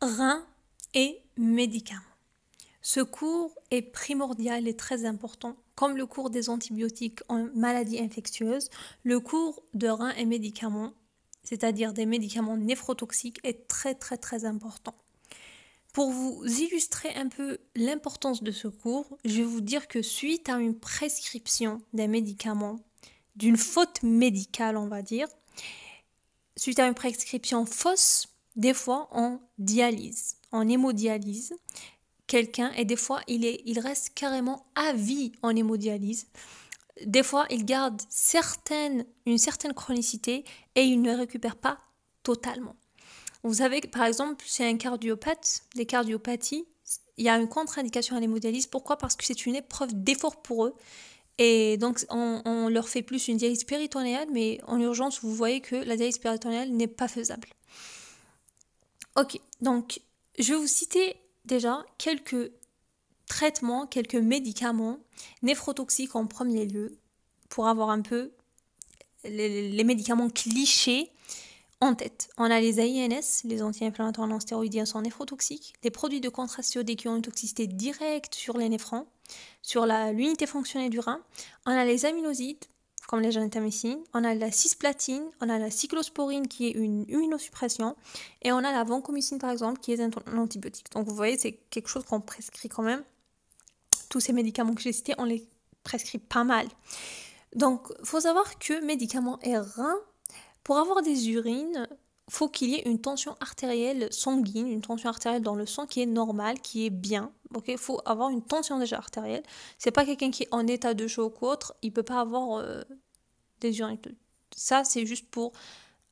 Reins et médicaments. Ce cours est primordial et très important. Comme le cours des antibiotiques en maladies infectieuses, le cours de reins et médicaments, c'est-à-dire des médicaments néphrotoxiques, est très important. Pour vous illustrer un peu l'importance de ce cours, je vais vous dire que suite à une prescription d'un médicament, d'une faute médicale on va dire, suite à une prescription fausse, des fois en dialyse, en hémodialyse, quelqu'un et des fois il reste carrément à vie en hémodialyse. Des fois il garde une certaine chronicité et il ne récupère pas totalement. Vous savez que par exemple chez un cardiopathe, les cardiopathies, il y a une contre-indication à l'hémodialyse. Pourquoi? Parce que c'est une épreuve d'effort pour eux. Et donc, on leur fait plus une dialyse péritonéale, mais en urgence, vous voyez que la dialyse péritonéale n'est pas faisable. Ok, donc, je vais vous citer déjà quelques traitements, quelques médicaments néphrotoxiques en premier lieu, pour avoir un peu les médicaments clichés en tête. On a les AINS, les anti-inflammatoires non stéroïdiens sont néphrotoxiques, les produits de contraste iodés qui ont une toxicité directe sur les néphrons, sur l'unité fonctionnelle du rein. On a les aminosides, comme les gentamicines, on a la cisplatine, on a la cyclosporine qui est une immunosuppression, et on a la vancomycine par exemple qui est un antibiotique. Donc vous voyez, c'est quelque chose qu'on prescrit quand même. Tous ces médicaments que j'ai cités, on les prescrit pas mal. Donc il faut savoir que médicaments et reins, pour avoir des urines, il faut qu'il y ait une tension artérielle sanguine, une tension artérielle dans le sang qui est normale, qui est bien. Il faut avoir une tension déjà artérielle. C'est pas quelqu'un qui est en état de choc ou autre, il peut pas avoir des urines. Ça, c'est juste pour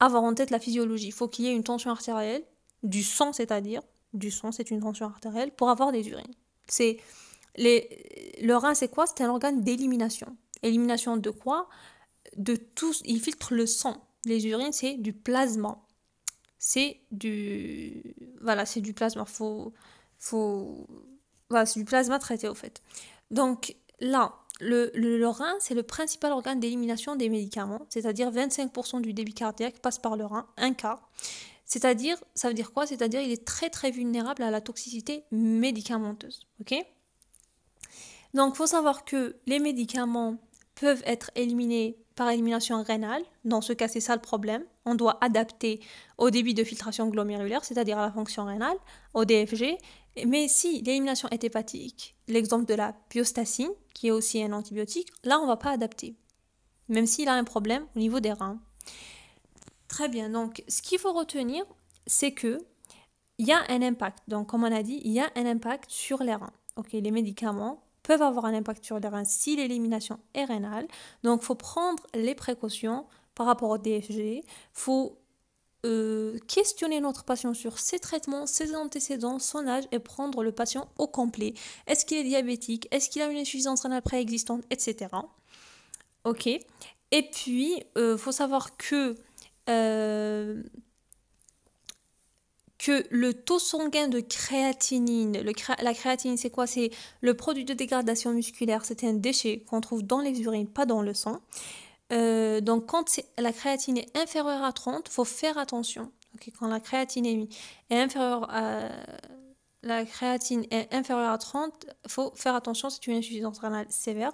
avoir en tête la physiologie. Il faut qu'il y ait une tension artérielle, du sang c'est-à-dire, du sang c'est une tension artérielle, pour avoir des urines. Le rein c'est quoi? C'est un organe d'élimination. Élimination de quoi? De tout, il filtre le sang. Les urines, c'est du plasma. C'est du plasma. Voilà, c'est du plasma traité au fait. Donc là, le rein, c'est le principal organe d'élimination des médicaments, c'est-à-dire 25% du débit cardiaque passe par le rein, un quart. C'est-à-dire, ça veut dire quoi? C'est-à-dire il est très vulnérable à la toxicité médicamenteuse. Ok? Donc il faut savoir que les médicaments peuvent être éliminés par élimination rénale. Dans ce cas, c'est ça le problème. On doit adapter au débit de filtration glomérulaire, c'est-à-dire à la fonction rénale, au DFG. Mais si l'élimination est hépatique, l'exemple de la piostacine, qui est aussi un antibiotique, là, on ne va pas adapter, même s'il a un problème au niveau des reins. Très bien, donc ce qu'il faut retenir, c'est qu'il y a un impact. Donc, comme on a dit, il y a un impact sur les reins. Ok, les médicaments peuvent avoir un impact sur les reins si l'élimination est rénale. Donc, il faut prendre les précautions par rapport au DFG. Il faut questionner notre patient sur ses traitements, ses antécédents, son âge et prendre le patient au complet. Est-ce qu'il est diabétique? Est-ce qu'il a une insuffisance rénale préexistante? Etc. Ok. Et puis, faut savoir que le taux sanguin de créatinine, la créatinine c'est quoi? C'est le produit de dégradation musculaire, c'est un déchet qu'on trouve dans les urines, pas dans le sang. Donc quand la créatine est inférieure à 30, il faut faire attention. Okay, quand la créatinémie est inférieure à 30, il faut faire attention, c'est une insuffisance rénale sévère.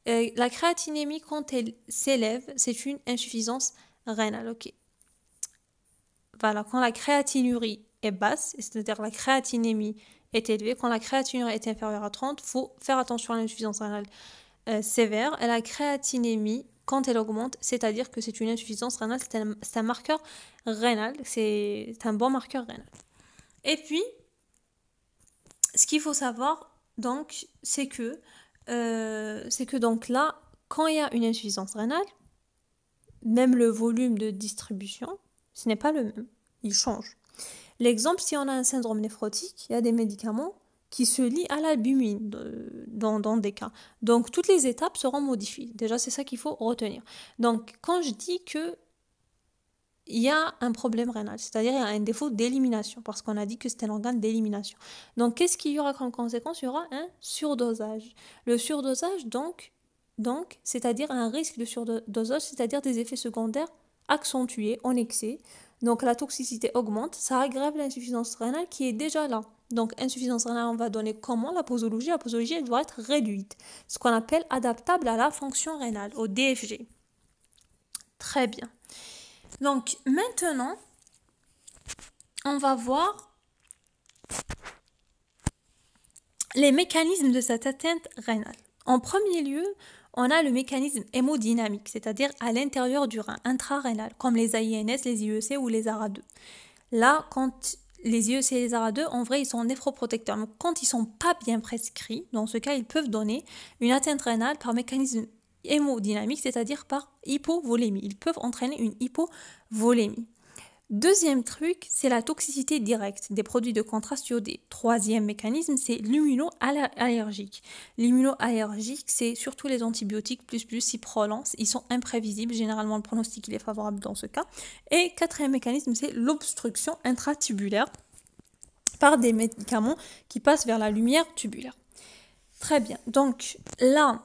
La créatinémie, quand elle s'élève, c'est une insuffisance rénale. Okay. Voilà, quand la créatinurie est basse, c'est-à-dire la créatinémie est élevée, quand la créatinurie est inférieure à 30, il faut faire attention à l'insuffisance rénale sévère. Et la créatinémie, quand elle augmente, c'est-à-dire que c'est une insuffisance rénale, c'est un marqueur rénal, c'est un bon marqueur rénal. Et puis, ce qu'il faut savoir, donc, c'est que donc là, quand il y a une insuffisance rénale, même le volume de distribution, ce n'est pas le même, il change. L'exemple, si on a un syndrome néphrotique, il y a des médicaments qui se lient à l'albumine dans des cas. Donc, toutes les étapes seront modifiées. Déjà, c'est ça qu'il faut retenir. Donc, quand je dis que il y a un problème rénal, c'est-à-dire il y a un défaut d'élimination, parce qu'on a dit que c'était un organe d'élimination. Donc, qu'est-ce qu'il y aura comme conséquence? Il y aura un surdosage. Le surdosage, donc c'est-à-dire un risque de surdosage, c'est-à-dire des effets secondaires accentués en excès. donc la toxicité augmente, ça aggrave l'insuffisance rénale qui est déjà là. Donc insuffisance rénale, on va donner comment? La posologie. La posologie, elle doit être réduite, ce qu'on appelle adaptable à la fonction rénale, au DFG. Très bien. Donc maintenant, on va voir les mécanismes de cette atteinte rénale. En premier lieu, on a le mécanisme hémodynamique, c'est-à-dire à l'intérieur du rein, intrarénal, comme les AINS, les IEC ou les ARA2. Là, quand les IEC et les ARA2, en vrai, ils sont néphroprotecteurs. Donc, quand ils ne sont pas bien prescrits, dans ce cas, ils peuvent donner une atteinte rénale par mécanisme hémodynamique, c'est-à-dire par hypovolémie. Ils peuvent entraîner une hypovolémie. Deuxième truc, c'est la toxicité directe des produits de contraste iodé. Troisième mécanisme, c'est l'immunoallergique. L'immunoallergique, c'est surtout les antibiotiques plus ciprolance. Ils sont imprévisibles. Généralement, le pronostic il est favorable dans ce cas. Et quatrième mécanisme, c'est l'obstruction intratubulaire par des médicaments qui passent vers la lumière tubulaire. Très bien. Donc là,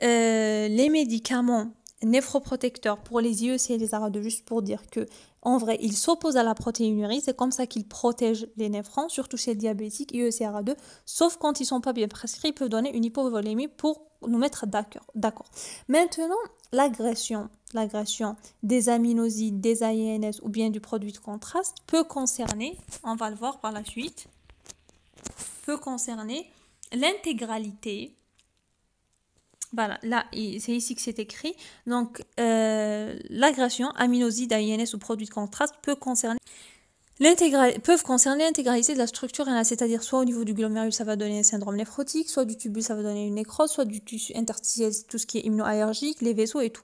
les médicaments néphroprotecteurs pour les IEC et les ARA2, juste pour dire que en vrai, ils s'opposent à la protéinurie, c'est comme ça qu'ils protègent les néphrons, surtout chez les diabétiques, IEC, ARA2, sauf quand ils ne sont pas bien prescrits, ils peuvent donner une hypovolémie pour nous mettre d'accord. Maintenant, l'agression des aminosides, des AINS ou bien du produit de contraste peut concerner, on va le voir par la suite, peut concerner l'intégralité. Voilà, là, c'est ici que c'est écrit. Donc, l'agression aminoside, AINS ou produit de contraste peuvent concerner l'intégralité de la structure rénale, c'est-à-dire soit au niveau du glomérule, ça va donner un syndrome néphrotique, soit du tubule, ça va donner une nécrose, soit du tissu interstitiel, tout ce qui est immunoallergique, les vaisseaux et tout.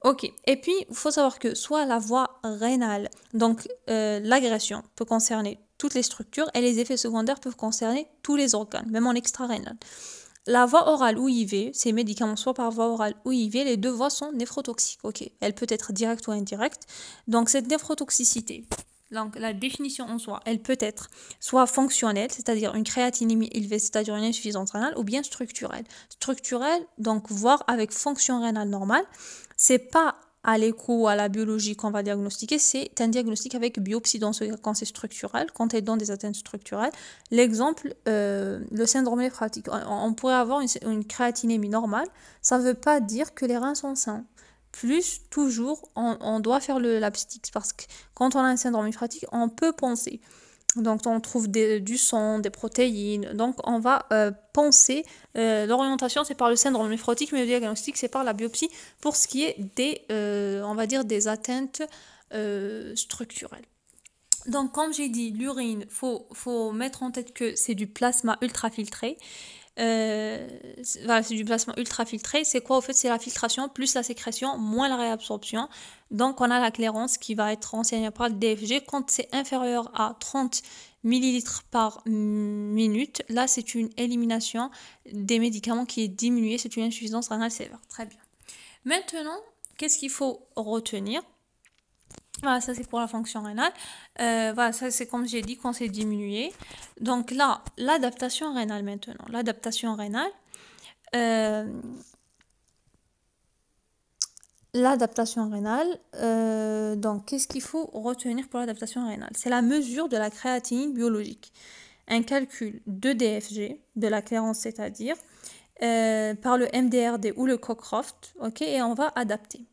Ok, et puis, il faut savoir que soit la voie rénale, donc l'agression peut concerner toutes les structures, et les effets secondaires peuvent concerner tous les organes, même en extra-rénal. La voie orale ou IV, ces médicaments soit par voie orale ou IV, les deux voies sont néphrotoxiques. Ok, elle peut être directe ou indirecte. Donc cette néphrotoxicité, donc la définition en soi, elle peut être soit fonctionnelle, c'est-à-dire une créatinémie élevée, c'est-à-dire une insuffisance rénale, ou bien structurelle. Structurelle, donc voir avec fonction rénale normale, c'est pas à l'écho ou à la biologie qu'on va diagnostiquer, c'est un diagnostic avec biopsie dans ce cas quand c'est structurel, quand elle donne des atteintes structurelles. L'exemple, le syndrome néphratique. On pourrait avoir une créatinémie normale, ça ne veut pas dire que les reins sont sains. Plus, toujours, on doit faire le labstix parce que quand on a un syndrome néphratique, on peut penser. Donc, on trouve du sang, des protéines. Donc, on va penser. L'orientation, c'est par le syndrome néphrotique, mais le diagnostic, c'est par la biopsie pour ce qui est on va dire, des atteintes structurelles. Donc, comme j'ai dit, l'urine, faut mettre en tête que c'est du plasma ultrafiltré. Voilà, c'est du plasma ultrafiltré. C'est quoi au fait? C'est la filtration plus la sécrétion moins la réabsorption. Donc on a la clairance qui va être renseignée par le DFG quand c'est inférieur à 30 ml par minute. Là c'est une élimination des médicaments qui est diminuée, c'est une insuffisance rénale sévère. Très bien. Maintenant, qu'est-ce qu'il faut retenir? Voilà, ça c'est pour la fonction rénale. Voilà, ça c'est comme j'ai dit quand c'est diminué. Donc là, l'adaptation rénale maintenant. L'adaptation rénale. Donc qu'est-ce qu'il faut retenir pour l'adaptation rénale? C'est la mesure de la créatinine biologique. Un calcul de DFG, de la clairance c'est-à-dire, par le MDRD ou le Cockcroft, ok, et on va adapter.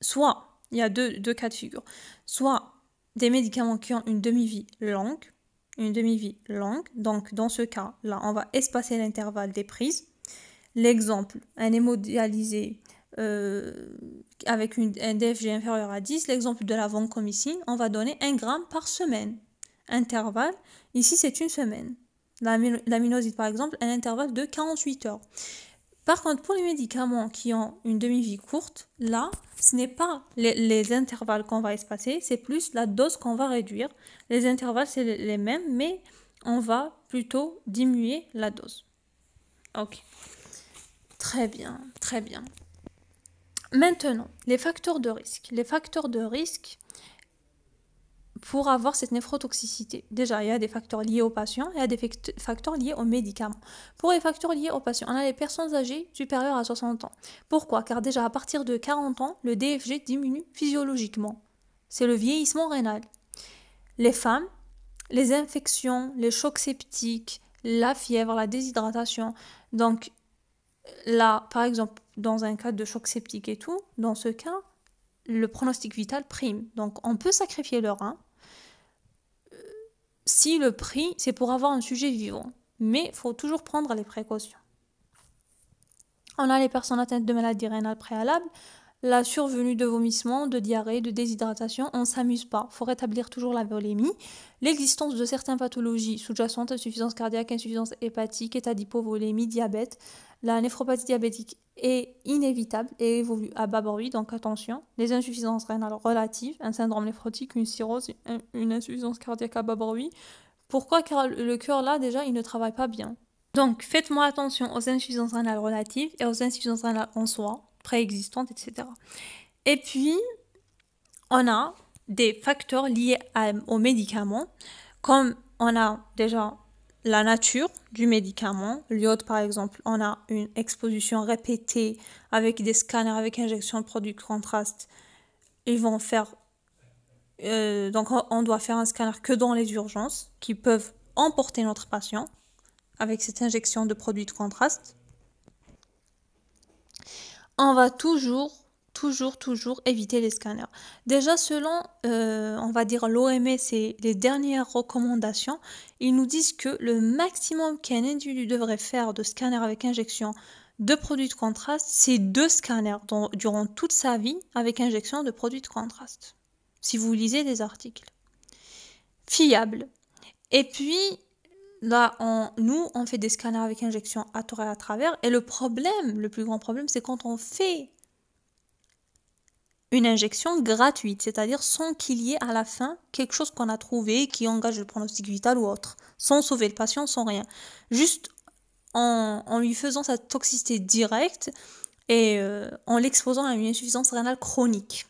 Soit il y a deux cas de figure. Soit des médicaments qui ont une demi-vie longue. Donc, dans ce cas-là, on va espacer l'intervalle des prises. L'exemple, un hémodialysé avec un DFG inférieur à 10. L'exemple de la vancomycine, on va donner 1 gramme par semaine. Intervalle, ici c'est une semaine. L'aminoside, par exemple, un intervalle de 48 heures. Par contre, pour les médicaments qui ont une demi-vie courte, là, ce n'est pas les intervalles qu'on va espacer, c'est plus la dose qu'on va réduire. Les intervalles, c'est les mêmes, mais on va plutôt diminuer la dose. Ok. Très bien, très bien. Maintenant, les facteurs de risque. Les facteurs de risque pour avoir cette néphrotoxicité. Déjà, il y a des facteurs liés aux patients, il y a des facteurs liés aux médicaments. Pour les facteurs liés aux patients, on a les personnes âgées supérieures à 60 ans. Pourquoi? Car déjà, à partir de 40 ans, le DFG diminue physiologiquement. c'est le vieillissement rénal. Les femmes, les infections, les chocs septiques, la fièvre, la déshydratation. Donc là, par exemple, dans un cas de choc septique et tout, dans ce cas, le pronostic vital prime. Donc on peut sacrifier le rein si le prix, c'est pour avoir un sujet vivant. Mais il faut toujours prendre les précautions. On a les personnes atteintes de maladies rénales préalables, la survenue de vomissements, de diarrhée, de déshydratation, on ne s'amuse pas. Il faut rétablir toujours la volémie. L'existence de certaines pathologies sous-jacentes, insuffisance cardiaque, insuffisance hépatique, état d'hypovolémie, diabète. La néphropathie diabétique est inévitable et évolue à bas bruit, donc attention. Les insuffisances rénales relatives, un syndrome néphrotique, une cirrhose, une insuffisance cardiaque à bas bruit. Pourquoi? Car le cœur, là, déjà, il ne travaille pas bien. Donc, faites-moi attention aux insuffisances rénales relatives et aux insuffisances rénales en soi, préexistantes, etc. Et puis, on a des facteurs liés aux médicaments, comme on a déjà la nature du médicament. L'iode, par exemple, on a une exposition répétée avec des scanners, avec injection de produits de contraste. Ils vont faire... donc, on doit faire un scanner que dans les urgences, qui peuvent emporter notre patient avec cette injection de produits de contraste. On va toujours éviter les scanners. Déjà, selon, on va dire l'OMS et les dernières recommandations, ils nous disent que le maximum qu'un individu devrait faire de scanners avec injection de produits de contraste, c'est 2 scanners durant toute sa vie avec injection de produits de contraste. Si vous lisez des articles. Fiable. Et puis, là, on fait des scanners avec injection à tort et à travers. Et le plus grand problème, c'est quand on fait une injection gratuite, c'est-à-dire sans qu'il y ait à la fin quelque chose qu'on a trouvé qui engage le pronostic vital ou autre, sans sauver le patient, sans rien. Juste en lui faisant sa toxicité directe et en l'exposant à une insuffisance rénale chronique.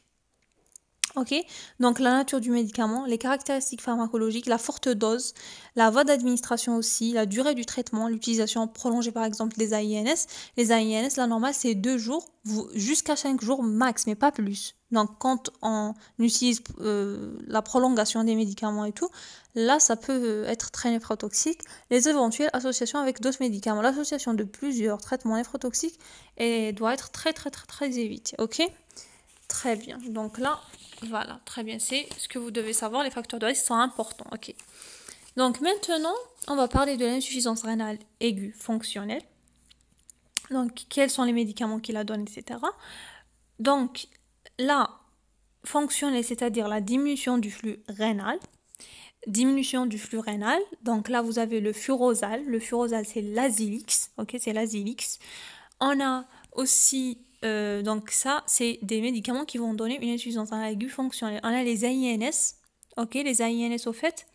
Ok, donc la nature du médicament, les caractéristiques pharmacologiques, la forte dose, la voie d'administration aussi, la durée du traitement, l'utilisation prolongée par exemple des AINS. Les AINS, la normale c'est 2 jours jusqu'à 5 jours max, mais pas plus. Donc quand on utilise la prolongation des médicaments et tout, là ça peut être très néphrotoxique. Les éventuelles associations avec d'autres médicaments, l'association de plusieurs traitements néphrotoxiques doit être très évitée. Ok, très bien. Donc là, voilà, très bien, c'est ce que vous devez savoir, les facteurs de risque sont importants, ok. Donc maintenant, on va parler de l'insuffisance rénale aiguë fonctionnelle. Donc, quels sont les médicaments qui la donnent, etc. Donc, la fonctionnelle, c'est-à-dire la diminution du flux rénal. Donc là, vous avez le Furosal. Le Furosal, c'est l'Azilix, ok, c'est l'Azilix. On a aussi... donc ça, c'est des médicaments qui vont donner une insuffisance rénale aiguë fonctionnelle. On a les AINS, ok, les AINS au fait,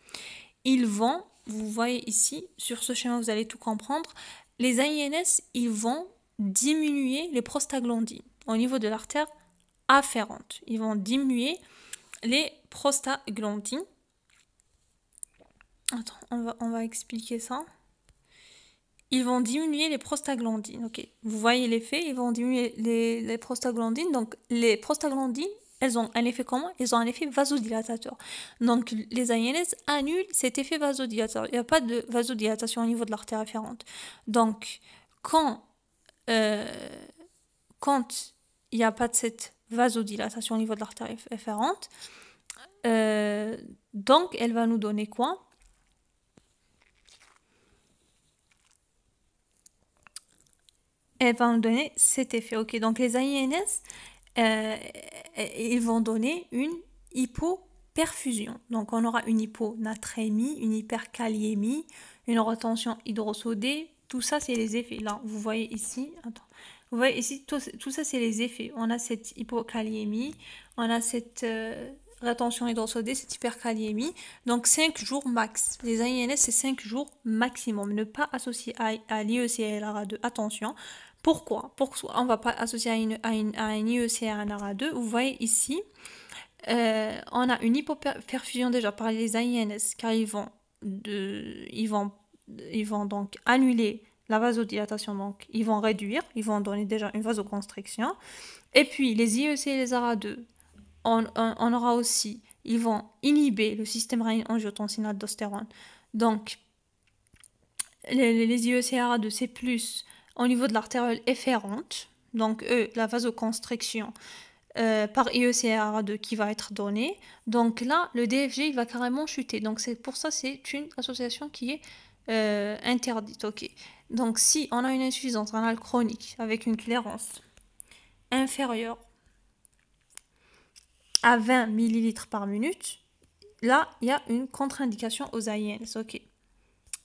vous voyez ici, sur ce schéma vous allez tout comprendre, les AINS, ils vont diminuer les prostaglandines au niveau de l'artère afférente. Ils vont diminuer les prostaglandines. Attends, on va expliquer ça. Ils vont diminuer les prostaglandines. Ok, vous voyez l'effet, ils vont diminuer les prostaglandines. Donc, les prostaglandines, elles ont un effet comment? Elles ont un effet vasodilatateur. Donc, les AINS annulent cet effet vasodilatateur. Il n'y a pas de vasodilatation au niveau de l'artère afférente. Donc, quand il n'y a pas de cette vasodilatation au niveau de l'artère afférente, donc, elle va nous donner quoi? Elle va nous donner cet effet. Ok, donc les AINS, ils vont donner une hypoperfusion. Donc on aura une hyponatrémie, une hyperkaliémie, une retention hydrosodée. Tout ça, c'est les effets. Là, vous voyez ici, vous voyez ici, tout ça, c'est les effets. On a cette hypokaliémie, on a cette rétention hydrosodée, cette hyperkaliémie. Donc 5 jours max. Les AINS, c'est 5 jours maximum. Ne pas associer à l'IEC et à l'ARA2. Attention. Pourquoi? On ne va pas associer à un IEC et à un ARA2. Vous voyez ici, on a une hypoperfusion déjà par les AINS, car ils vont donc annuler la vasodilatation, donc ils vont donner déjà une vasoconstriction. Et puis les IEC et les ARA2 on aura aussi, ils vont inhiber le système rénine-angiotensine-aldostérone. Donc, les IECRA2, c'est plus au niveau de l'artériole efférente. Donc, la vasoconstriction par IECRA2 qui va être donnée. Donc là, le DFG, il va carrément chuter. Donc, c'est pour ça, c'est une association qui est interdite. Ok. Donc, si on a une insuffisance rénale chronique avec une clairance inférieure à 20 millilitres par minute, là, il y a une contre-indication aux AINS. Ok.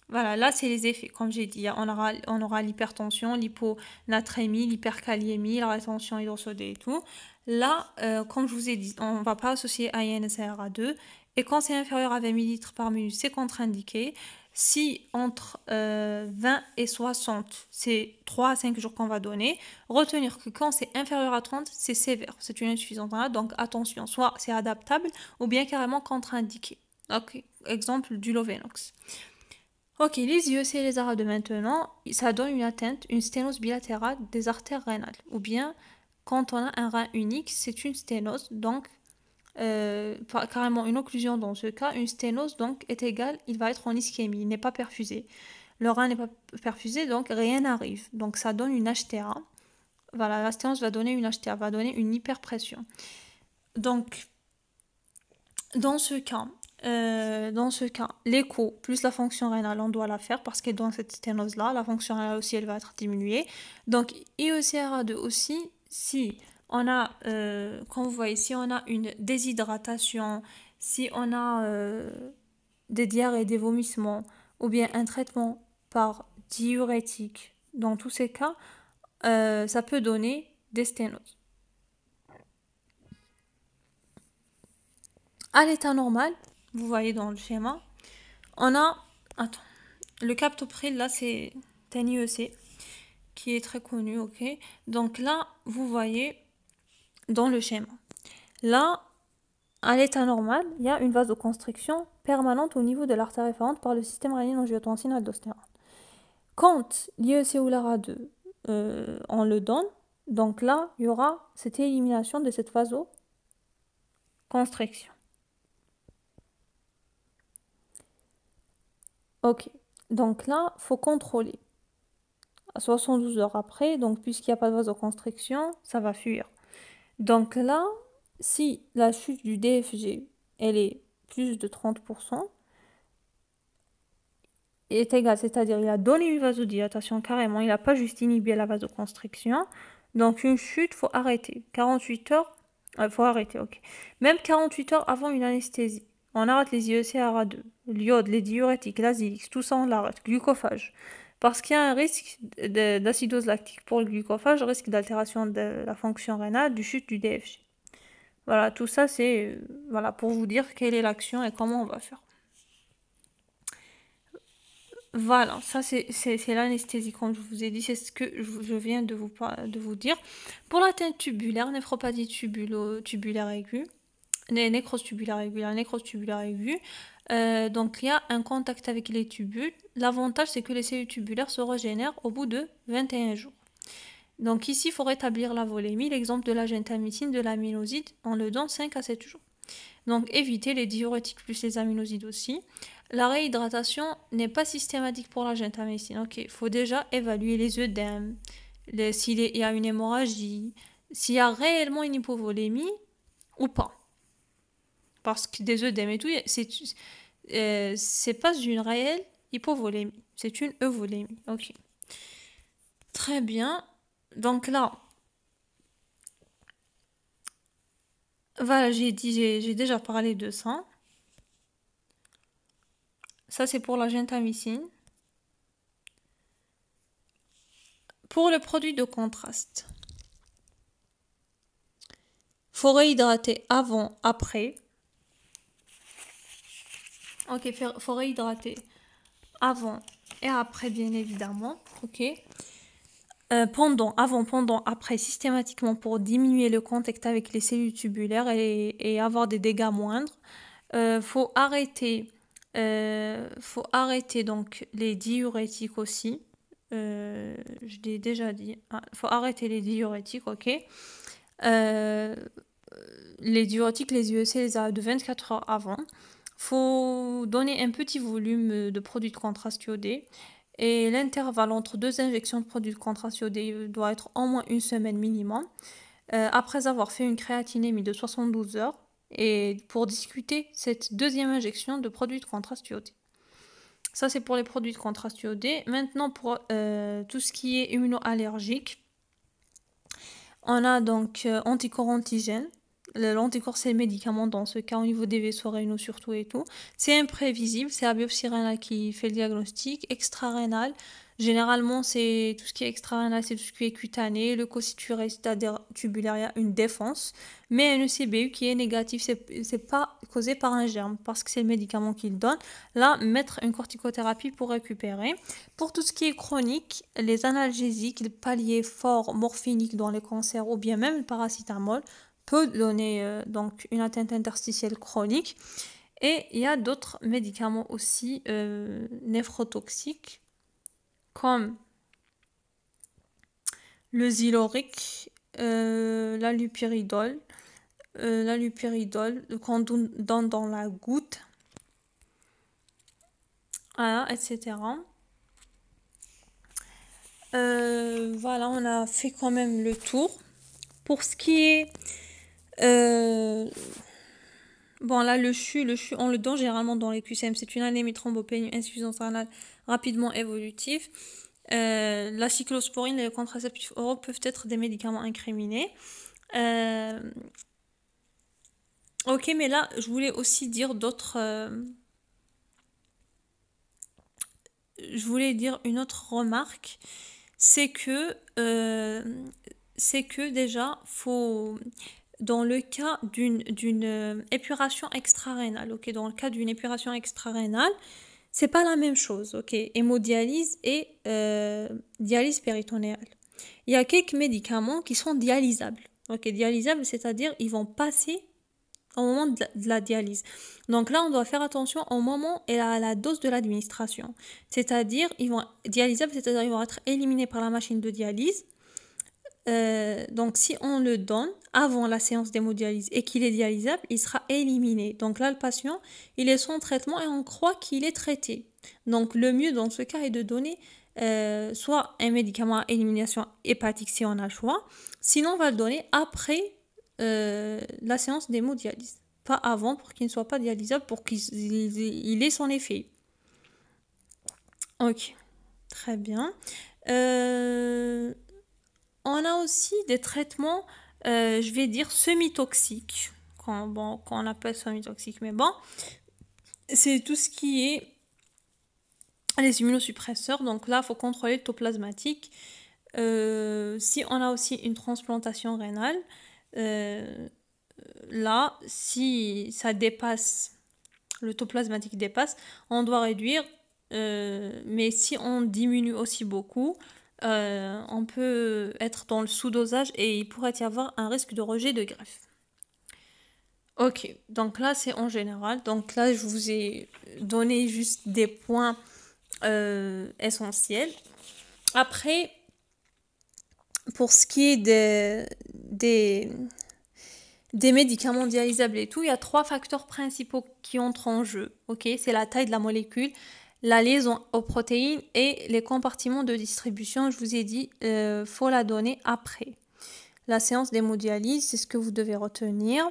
Voilà, là, c'est les effets. Comme j'ai dit, on aura l'hypertension, l'hyponatrémie, l'hyperkaliémie, la rétention hydrosodée et tout. Là, comme je vous ai dit, on ne va pas associer AINSRA2. Et quand c'est inférieur à 20 millilitres par minute, c'est contre-indiqué. Si entre 20 et 60, c'est 3 à 5 jours qu'on va donner. Retenir que quand c'est inférieur à 30, c'est sévère. C'est une insuffisance rénale. Donc attention, soit c'est adaptable ou bien carrément contre-indiqué. Ok, exemple du Lovenox. Ok, les yeux, c'est les arrêts de maintenant, ça donne une atteinte, une sténose bilatérale des artères rénales. Ou bien, quand on a un rein unique, c'est une sténose, donc carrément une occlusion dans ce cas. Une sténose, donc, est égale, il va être en ischémie, il n'est pas perfusé. Le rein n'est pas perfusé, donc rien n'arrive. Donc ça donne une HTA. Voilà, la sténose va donner une HTA, va donner une hyperpression. Donc, dans ce cas, l'écho plus la fonction rénale, on doit la faire parce que dans cette sténose-là, la fonction rénale aussi, elle va être diminuée. Donc, IECRA2 aussi, si on a, comme vous voyez, si on a une déshydratation, si on a des diarrhées, des vomissements, ou bien un traitement par diurétique, dans tous ces cas, ça peut donner des sténoses. À l'état normal, vous voyez dans le schéma, on a, attends, le captopril, là, c'est un IEC qui est très connu, ok? Donc là, vous voyez dans le schéma. Là, à l'état normal, il y a une vasoconstriction permanente au niveau de l'artère efferente par le système rénine-angiotensine-aldostérone. Quand l'IEC ou l'ARA2, on le donne, donc là, il y aura cette élimination de cette vasoconstriction. Ok, donc là, il faut contrôler. À 72 heures après, donc puisqu'il n'y a pas de vasoconstriction, ça va fuir. Donc là, si la chute du DFG, elle est plus de 30%, est égale, c'est-à-dire il a donné une vasodilatation carrément, il n'a pas juste inhibé la vasoconstriction, donc une chute, il faut arrêter. 48 heures, il faut arrêter, ok. Même 48 heures avant une anesthésie. On arrête les IECRA2, l'iode, les diurétiques, l'azilix, tout ça on l'arrête, glucophage. Parce qu'il y a un risque d'acidose lactique pour le glucophage, risque d'altération de la fonction rénale, du chute du DFG. Voilà, tout ça c'est voilà, pour vous dire quelle est l'action et comment on va faire. Voilà, ça c'est l'anesthésie, comme je vous ai dit, c'est ce que je viens de vous dire. Pour l'atteinte tubulaire, néphropathie tubulaire aiguë, nécrose tubulaire aiguë, la nécrose tubulaire aiguë, donc il y a un contact avec les tubules. L'avantage, c'est que les cellules tubulaires se régénèrent au bout de 21 jours. Donc ici, il faut rétablir la volémie. L'exemple de la gentamicine, de l'amiloside, on le donne 5 à 7 jours. Donc éviter les diurétiques plus les aminosides aussi. La réhydratation n'est pas systématique pour la gentamicine. Ok, il faut déjà évaluer les œdèmes, s'il y a une hémorragie, s'il y a réellement une hypovolémie ou pas. Parce que des œdèmes et tout, c'est pas une réelle hypovolémie, c'est une euvolémie. Ok. Très bien. Donc là, voilà, j'ai déjà parlé de ça. Ça, c'est pour la gentamicine. Pour le produit de contraste, faut réhydrater avant, après. Ok, faut réhydrater avant et après, bien évidemment. Ok. Avant, pendant, après, systématiquement pour diminuer le contact avec les cellules tubulaires et avoir des dégâts moindres. Faut arrêter donc les diurétiques aussi. Je l'ai déjà dit. Faut arrêter les diurétiques, ok. les diurétiques, les IEC, les arrêts de 24 heures avant. Faut donner un petit volume de produits de contraste iodé. Et l'intervalle entre 2 injections de produits de contraste iodé doit être au moins 1 semaine minimum. Après avoir fait une créatinémie de 72 heures et pour discuter cette deuxième injection de produits de contraste iodé. Ça, c'est pour les produits de contraste iodé. Maintenant, pour tout ce qui est immunoallergique, on a donc anticorps antigène. L'anticorps, c'est le médicament dans ce cas au niveau des vaisseaux rénaux surtout et tout. C'est imprévisible, c'est la biopsie rénale qui fait le diagnostic. Extra-rénal, généralement, c'est tout ce qui est extra-rénal, c'est tout ce qui est cutané. Leucocyte tubulaire, il y a une défense. Mais un ECBU qui est négatif, c'est pas causé par un germe parce que c'est le médicament qui le donne. Là, mettre une corticothérapie pour récupérer. Pour tout ce qui est chronique, les analgésiques, les paliers forts morphiniques dans les cancers ou bien même le paracétamol peut donner donc une atteinte interstitielle chronique. Et il y a d'autres médicaments aussi néphrotoxiques comme le Zyloric, la lupyridol qu'on donne dans la goutte, voilà, etc. Voilà, on a fait quand même le tour. Pour ce qui est bon, là, le CHU, on le donne généralement dans les QCM. C'est une anémie thrombopénie, insuffisance rénale rapidement évolutive. La cyclosporine et les contraceptifs oraux peuvent être des médicaments incriminés. Ok, mais là, je voulais aussi dire d'autres... je voulais dire une autre remarque. C'est que déjà, faut... Dans le cas d'une épuration extra-rénale, ok, dans le cas d'une épuration extra-rénale, c'est pas la même chose, ok, hémodialyse et dialyse péritonéale. Il y a quelques médicaments qui sont dialysables, ok, dialysables, c'est-à-dire ils vont passer au moment de la dialyse. Donc là, on doit faire attention au moment et à la dose de l'administration. C'est-à-dire, ils vont dialysables, c'est-à-dire ils vont être éliminés par la machine de dialyse. Donc si on le donne avant la séance d'hémodialyse et qu'il est dialysable, il sera éliminé. Donc là, le patient, il est sans traitement et on croit qu'il est traité. Donc le mieux dans ce cas est de donner soit un médicament à élimination hépatique si on a le choix, sinon on va le donner après la séance d'hémodialyse. Pas avant pour qu'il ne soit pas dialysable, pour qu'il ait son effet. Ok, très bien. On a aussi des traitements, je vais dire, semi-toxiques, qu'on appelle semi-toxiques, mais bon, c'est tout ce qui est les immunosuppresseurs. Donc là, il faut contrôler le taux plasmatique. Si on a aussi une transplantation rénale, là, si ça dépasse, le taux plasmatique dépasse, on doit réduire, mais si on diminue aussi beaucoup, on peut être dans le sous-dosage et il pourrait y avoir un risque de rejet de greffe. Ok, donc là c'est en général. Donc là je vous ai donné juste des points essentiels. Après, pour ce qui est des médicaments dialysables et tout, il y a 3 facteurs principaux qui entrent en jeu. Ok, c'est la taille de la molécule, la liaison aux protéines et les compartiments de distribution. Je vous ai dit, faut la donner après la séance d'hémodialyse, c'est ce que vous devez retenir.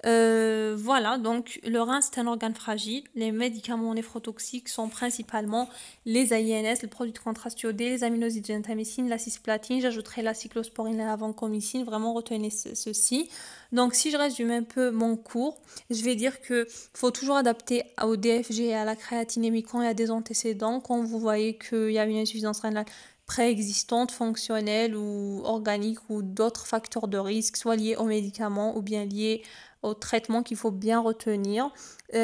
Voilà, donc le rein c'est un organe fragile. Les médicaments néphrotoxiques sont principalement les AINS, le produit de contraste iodé, les aminosides gentamicine, la cisplatine. J'ajouterai la cyclosporine et la vancomycine. Vraiment retenez ceci. Donc si je résume un peu mon cours, je vais dire que faut toujours adapter au DFG et à la créatinémie quand il y a des antécédents, quand vous voyez qu'il y a une insuffisance rénale préexistante, fonctionnelle ou organique ou d'autres facteurs de risque, soit liés aux médicaments ou bien liés au traitement qu'il faut bien retenir.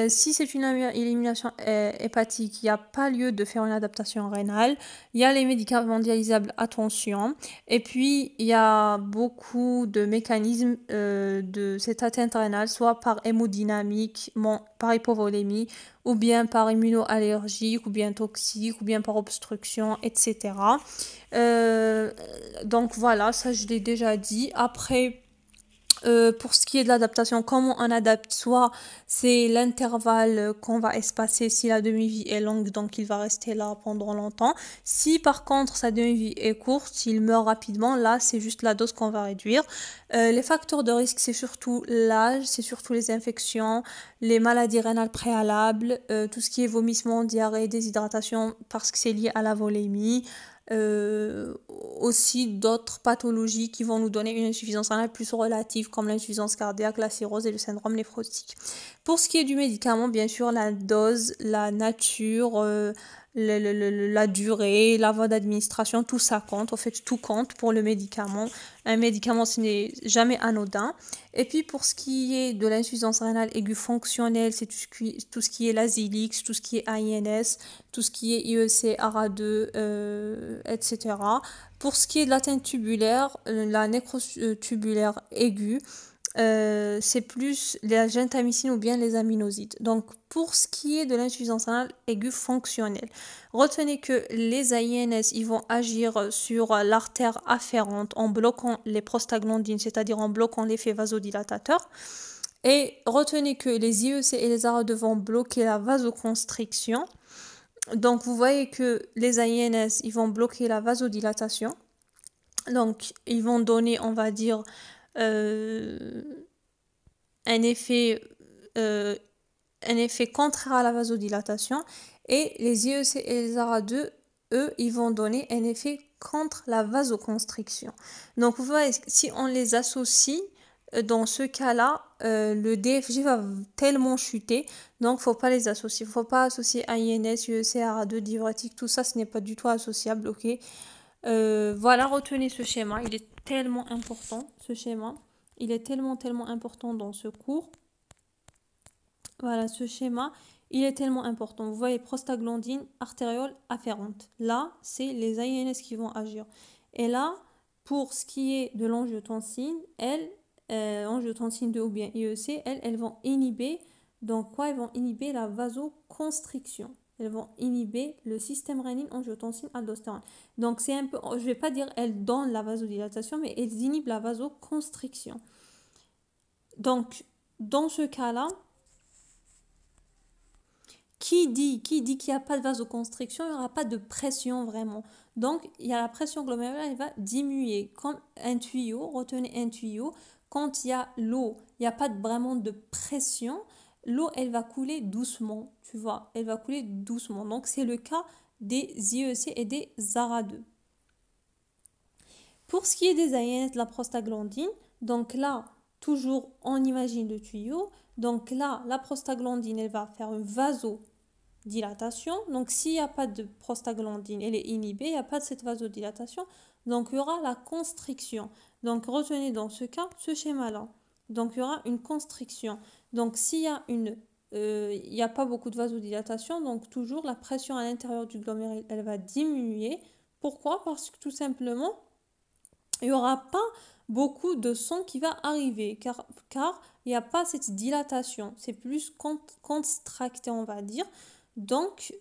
Si c'est une élimination hépatique, il n'y a pas lieu de faire une adaptation rénale. Il y a les médicaments dialysables, attention. Et puis, il y a beaucoup de mécanismes de cette atteinte rénale, soit par hémodynamique, par hypovolémie, ou bien par immunoallergique, ou bien toxique, ou bien par obstruction, etc. Donc voilà, ça je l'ai déjà dit. Après, Pour ce qui est de l'adaptation, comment on adapte? Soit c'est l'intervalle qu'on va espacer si la demi-vie est longue, donc il va rester là pendant longtemps. Si par contre sa demi-vie est courte, s'il meurt rapidement, là c'est juste la dose qu'on va réduire. Les facteurs de risque, c'est surtout l'âge, c'est surtout les infections, les maladies rénales préalables, tout ce qui est vomissement, diarrhée, déshydratation, parce que c'est lié à la volémie. Euh, Aussi d'autres pathologies qui vont nous donner une insuffisance rénale plus relative comme l'insuffisance cardiaque, la cirrhose et le syndrome néphrotique. Pour ce qui est du médicament, bien sûr, la dose, la nature, la durée, la voie d'administration, tout ça compte. En fait, tout compte pour le médicament. Un médicament, ce n'est jamais anodin. Et puis, pour ce qui est de l'insuffisance rénale aiguë fonctionnelle, c'est tout ce qui est l'Azilix, tout ce qui est AINS, tout ce qui est IEC, ARA2, etc. Pour ce qui est de l'atteinte tubulaire, la nécrose tubulaire aiguë, c'est plus la gentamicine ou bien les aminosides. Donc, pour ce qui est de l'insuffisance rénale aiguë fonctionnelle, retenez que les AINS, ils vont agir sur l'artère afférente en bloquant les prostaglandines, c'est-à-dire en bloquant l'effet vasodilatateur. Et retenez que les IEC et les ARA2 vont bloquer la vasoconstriction. Donc, vous voyez que les AINS, ils vont bloquer la vasodilatation. Donc, ils vont donner, on va dire, un effet, un effet contraire à la vasodilatation. Et les IEC et les ARA2, eux, ils vont donner un effet contre la vasoconstriction. Donc, vous voyez, si on les associe, dans ce cas-là, le DFG va tellement chuter, donc faut pas les associer. Faut pas associer AINS, IEC, ARA2, diurétique, tout ça, ce n'est pas du tout associable, ok? Voilà, retenez ce schéma, il est tellement important, ce schéma. Il est tellement important dans ce cours. Voilà, ce schéma, il est tellement important. Vous voyez, prostaglandine, artériole afférente. Là, c'est les AINS qui vont agir. Et là, pour ce qui est de l'angiotensine, angiotensine 2 ou bien IEC, elles vont inhiber, donc quoi? Elles vont inhiber la vasoconstriction. Elles vont inhiber le système rénine, angiotensine, aldostérone. Donc c'est un peu, je vais pas dire elles donnent la vasodilatation, mais elles inhibent la vasoconstriction. Donc, dans ce cas-là, qui dit qu'il n'y a pas de vasoconstriction, il n'y aura pas de pression vraiment. Donc, il y a la pression glomérulaire, elle va diminuer. Comme un tuyau, retenez un tuyau, quand il y a l'eau, il n'y a pas vraiment de pression, l'eau, elle va couler doucement, tu vois, elle va couler doucement. Donc, c'est le cas des IEC et des ARA2. Pour ce qui est des AINS de la prostaglandine, donc là, toujours on imagine le tuyau. Donc là, la prostaglandine, elle va faire une vasodilatation. Donc s'il n'y a pas de prostaglandine, elle est inhibée, il n'y a pas de cette vasodilatation. Donc il y aura la constriction. Donc retenez dans ce cas ce schéma-là. Donc il y aura une constriction. Donc s'il y a il n'y a pas beaucoup de vasodilatation, donc toujours la pression à l'intérieur du glomérule, elle va diminuer. Pourquoi? Parce que tout simplement, il n'y aura pas beaucoup de sang qui va arriver car il n'y a pas cette dilatation, c'est plus contracté on va dire. Donc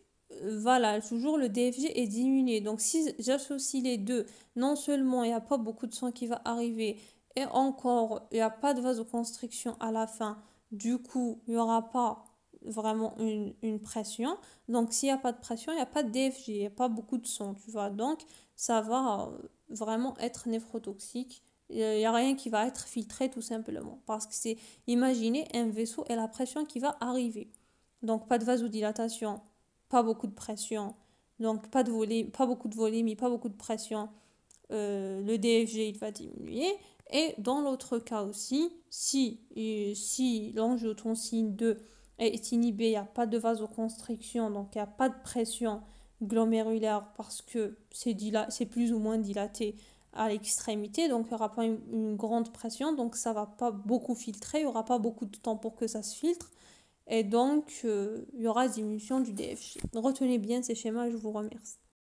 voilà, toujours le DFG est diminué. Donc si j'associe les deux, non seulement il n'y a pas beaucoup de sang qui va arriver et encore il n'y a pas de vasoconstriction à la fin, du coup il n'y aura pas vraiment une pression. Donc s'il n'y a pas de pression, il n'y a pas de DFG, il n'y a pas beaucoup de sang, tu vois. Donc ça va vraiment être néphrotoxique. Il n'y a rien qui va être filtré tout simplement. Parce que c'est, imaginez un vaisseau et la pression qui va arriver. Donc pas de vasodilatation, pas beaucoup de pression. Donc pas beaucoup de volémie, pas beaucoup de pression. Le DFG il va diminuer. Et dans l'autre cas aussi, si l'angiotensine 2 est inhibée, il n'y a pas de vasoconstriction, donc il n'y a pas de pression glomérulaire parce que c'est plus ou moins dilaté à l'extrémité, donc il n'y aura pas une grande pression, donc ça ne va pas beaucoup filtrer, il n'y aura pas beaucoup de temps pour que ça se filtre, et donc il y aura diminution du DFG. Retenez bien ces schémas, je vous remercie.